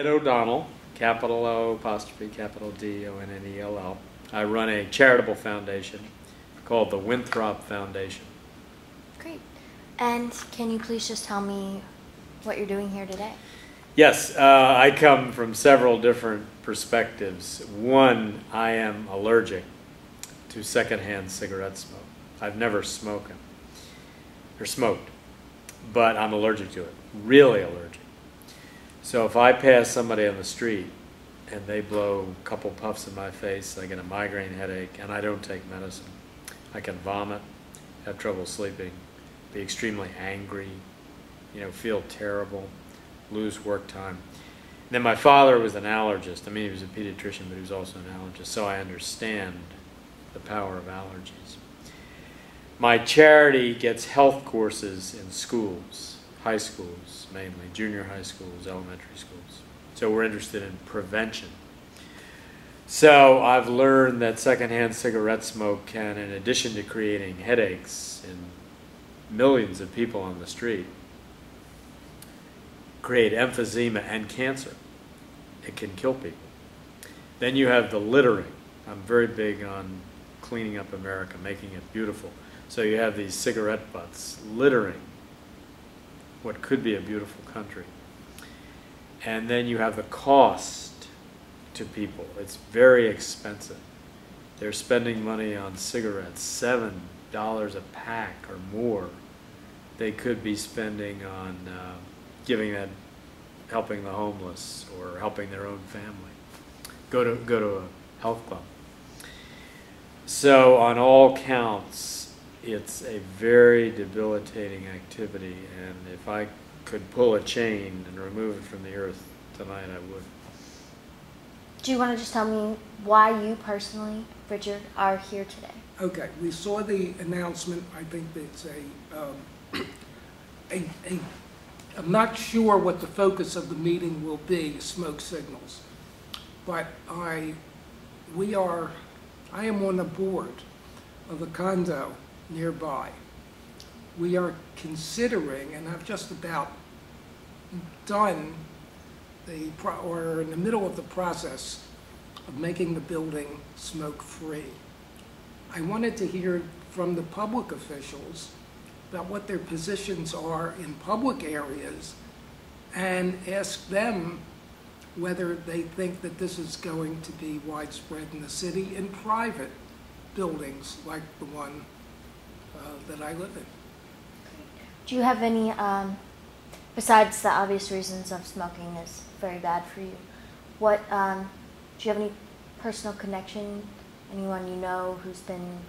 Ed O'Donnell, capital O, apostrophe, capital D, O-N-N-E-L-L. I run a charitable foundation called the Winthrop Foundation. Great. And can you please just tell me what you're doing here today? Yes, I come from several different perspectives. One, I am allergic to secondhand cigarette smoke. I've never smoked, but I'm allergic to it, really allergic. So if I pass somebody on the street and they blow a couple puffs in my face, I get a migraine headache, and I don't take medicine. I can vomit, have trouble sleeping, be extremely angry, feel terrible, lose work time. And then my father was an allergist. I mean, he was a pediatrician, but he was also an allergist, so I understand the power of allergies. My charity gets health courses in schools, high schools mainly, junior high schools, elementary schools. So we're interested in prevention. So I've learned that secondhand cigarette smoke can, in addition to creating headaches in millions of people on the street, create emphysema and cancer. It can kill people. Then you have the littering. I'm very big on cleaning up America, making it beautiful. So you have these cigarette butts littering what could be a beautiful country. And then you have the cost to people. It's very expensive. They're spending money on cigarettes, $7 a pack or more. They could be spending on helping the homeless or helping their own family. Go to a health club. So on all counts, it's a very debilitating activity, and if I could pull a chain and remove it from the earth tonight, I would. Do you want to just tell me why you personally, Richard, are here today? Okay, we saw the announcement. I think it's I'm not sure what the focus of the meeting will be, smoke signals, but I am on the board of a condo nearby. We are considering, and I've just about done or in the middle of the process of making the building smoke-free. I wanted to hear from the public officials about what their positions are in public areas and ask them whether they think that this is going to be widespread in the city in private buildings like the one that I live in. Do you have any, besides the obvious reasons of smoking is very bad for you, do you have any personal connection, anyone you know who's been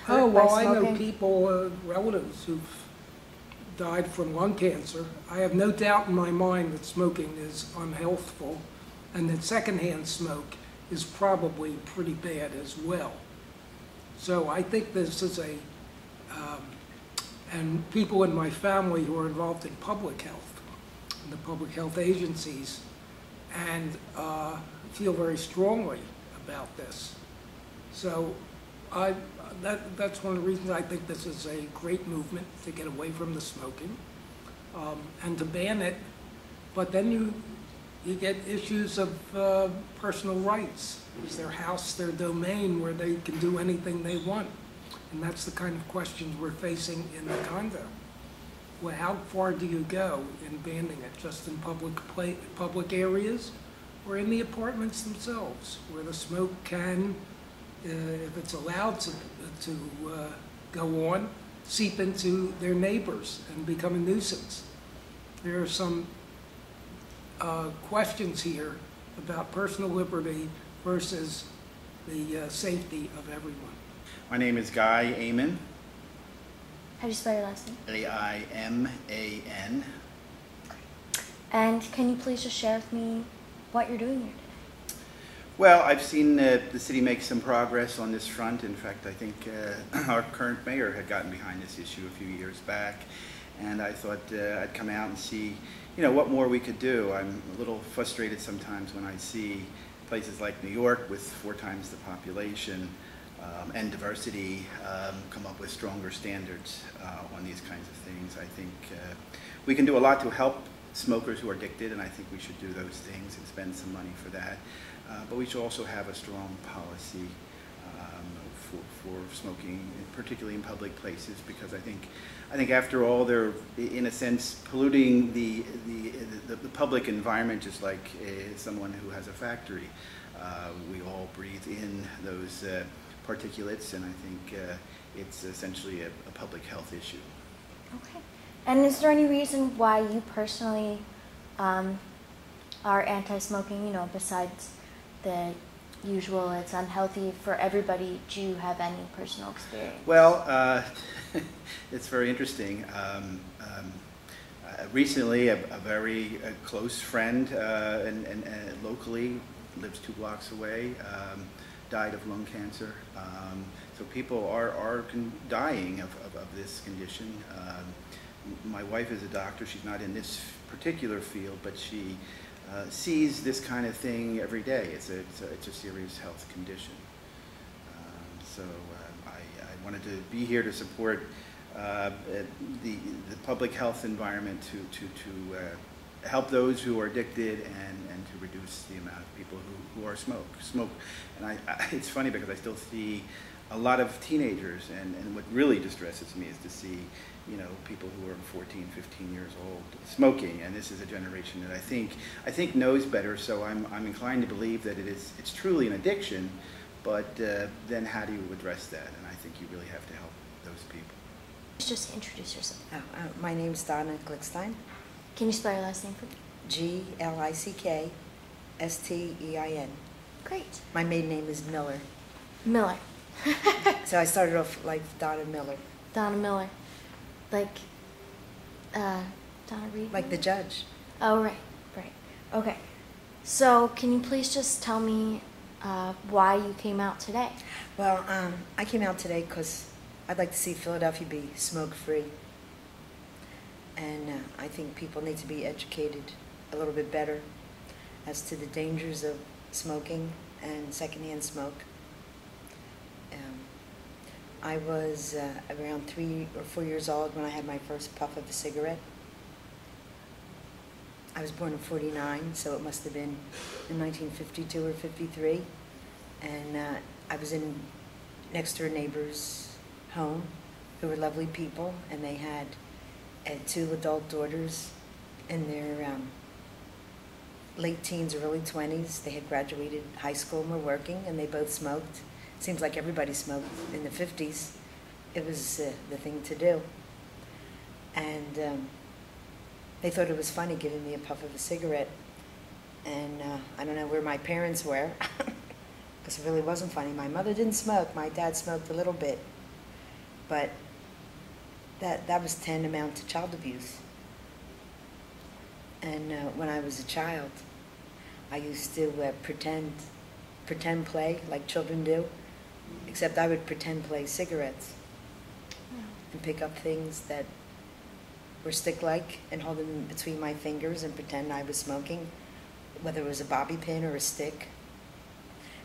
hurt by smoking? I know people, relatives who've died from lung cancer. I have no doubt in my mind that smoking is unhealthful and that secondhand smoke is probably pretty bad as well. So I think this is and people in my family who are involved in public health, in the public health agencies, and feel very strongly about this. So that's one of the reasons I think this is a great movement to get away from the smoking and to ban it. But then you get issues of personal rights. Is their house their domain where they can do anything they want? And that's the kind of questions we're facing in the condo. Well, how far do you go in banning it? Just in public areas or in the apartments themselves where the smoke can, if it's allowed to go on, seep into their neighbors and become a nuisance? There are some questions here about personal liberty versus the safety of everyone. My name is Guy Aman. How do you spell your last name? A-I-M-A-N. And can you please just share with me what you're doing here today? Well, I've seen the city make some progress on this front. In fact, I think our current mayor had gotten behind this issue a few years back, and I thought I'd come out and see, what more we could do. I'm a little frustrated sometimes when I see places like New York with 4 times the population and diversity come up with stronger standards on these kinds of things. I think we can do a lot to help smokers who are addicted, and I think we should do those things and spend some money for that. But we should also have a strong policy for smoking, particularly in public places, because I think after all, they're in a sense polluting the public environment, just like someone who has a factory. We all breathe in those particulates, and I think it's essentially a public health issue. Okay. And is there any reason why you personally are anti-smoking, you know, besides the usual it's unhealthy for everybody? Do you have any personal experience? Well, it's very interesting. Recently, a very close friend and locally, lives 2 blocks away, died of lung cancer. So people are dying of this condition. My wife is a doctor. She's not in this particular field, but she sees this kind of thing every day. It's a serious health condition. So I wanted to be here to support the public health environment to help those who are addicted and to reduce the amount of people who are smoke. And it's funny because I still see a lot of teenagers, and what really distresses me is to see, you know, people who are 14, 15 years old smoking, and this is a generation that I think knows better. So I'm inclined to believe that it's truly an addiction, but then how do you address that? And I think you really have to help those people. Just introduce yourself. My name's Donna Glickstein. Can you spell your last name for me? Glickstein. Great. My maiden name is Miller. Miller. So I started off like Donna Miller. Donna Miller. Like, Donna Reed? Like the judge. Oh, right. Okay. So, can you please just tell me why you came out today? Well, I came out today because I'd like to see Philadelphia be smoke-free. And I think people need to be educated a little bit better as to the dangers of smoking and secondhand smoke. I was around 3 or 4 years old when I had my first puff of a cigarette. I was born in '49, so it must have been in 1952 or 53. And I was in next door neighbor's home who were lovely people, and they had 2 adult daughters in their late teens, early 20s. They had graduated high school and were working, and they both smoked. Seems like everybody smoked in the 50s. It was the thing to do. And they thought it was funny giving me a puff of a cigarette. And I don't know where my parents were, because it really wasn't funny. My mother didn't smoke. My dad smoked a little bit. But that was tantamount to child abuse. And when I was a child, I used to pretend play like children do, except I would pretend play cigarettes and pick up things that were stick-like and hold them between my fingers and pretend I was smoking, whether it was a bobby pin or a stick.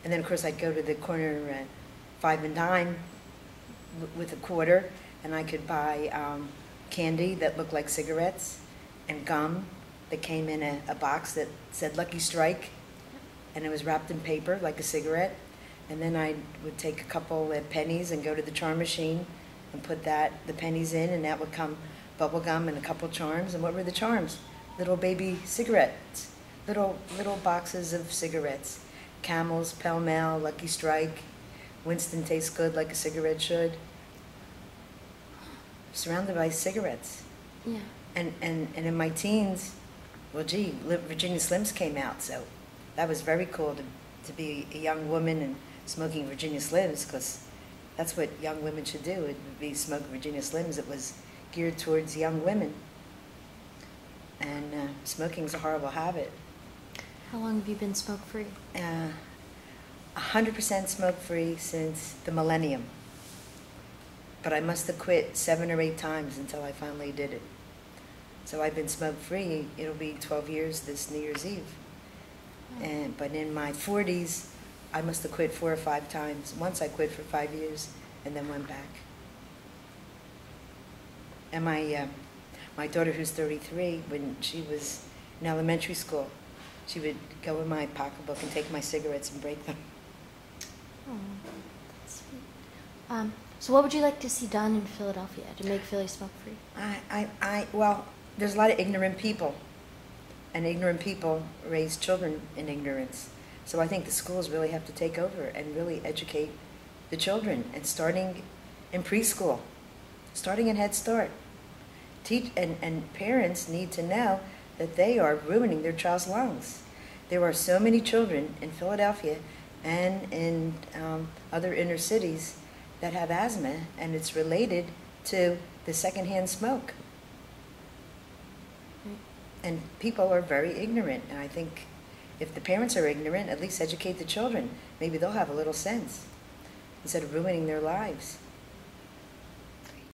And then, of course, I'd go to the corner at 5 and dime with a quarter, and I could buy candy that looked like cigarettes and gum that came in a box that said Lucky Strike, and it was wrapped in paper like a cigarette. And then I would take a couple of pennies and go to the charm machine and put the pennies in, and that would come bubble gum and a couple charms. And what were the charms? Little baby cigarettes, little boxes of cigarettes. Camels, Pell Mell, Lucky Strike, Winston tastes good like a cigarette should. Surrounded by cigarettes. Yeah. And in my teens, well, gee, Virginia Slims came out, so that was very cool to be a young woman and smoking Virginia Slims, because that's what young women should do. It would be smoke Virginia Slims. It was geared towards young women. And smoking's a horrible habit. How long have you been smoke-free? 100% smoke-free since the millennium. But I must have quit 7 or 8 times until I finally did it. So I've been smoke-free. It'll be 12 years this New Year's Eve. But in my 40s, I must have quit 4 or 5 times. Once I quit for 5 years and then went back. And my daughter, who's 33, when she was in elementary school. She would go in my pocketbook and take my cigarettes and break them. Oh, that's sweet. So what would you like to see done in Philadelphia to make Philly smoke-free? Well, there's a lot of ignorant people, and ignorant people raise children in ignorance. So I think the schools really have to take over and really educate the children, and starting in preschool, starting in Head Start. And parents need to know that they are ruining their child's lungs. There are so many children in Philadelphia and in other inner cities that have asthma, and it's related to the secondhand smoke. And people are very ignorant, and I think if the parents are ignorant, at least educate the children. Maybe they'll have a little sense instead of ruining their lives.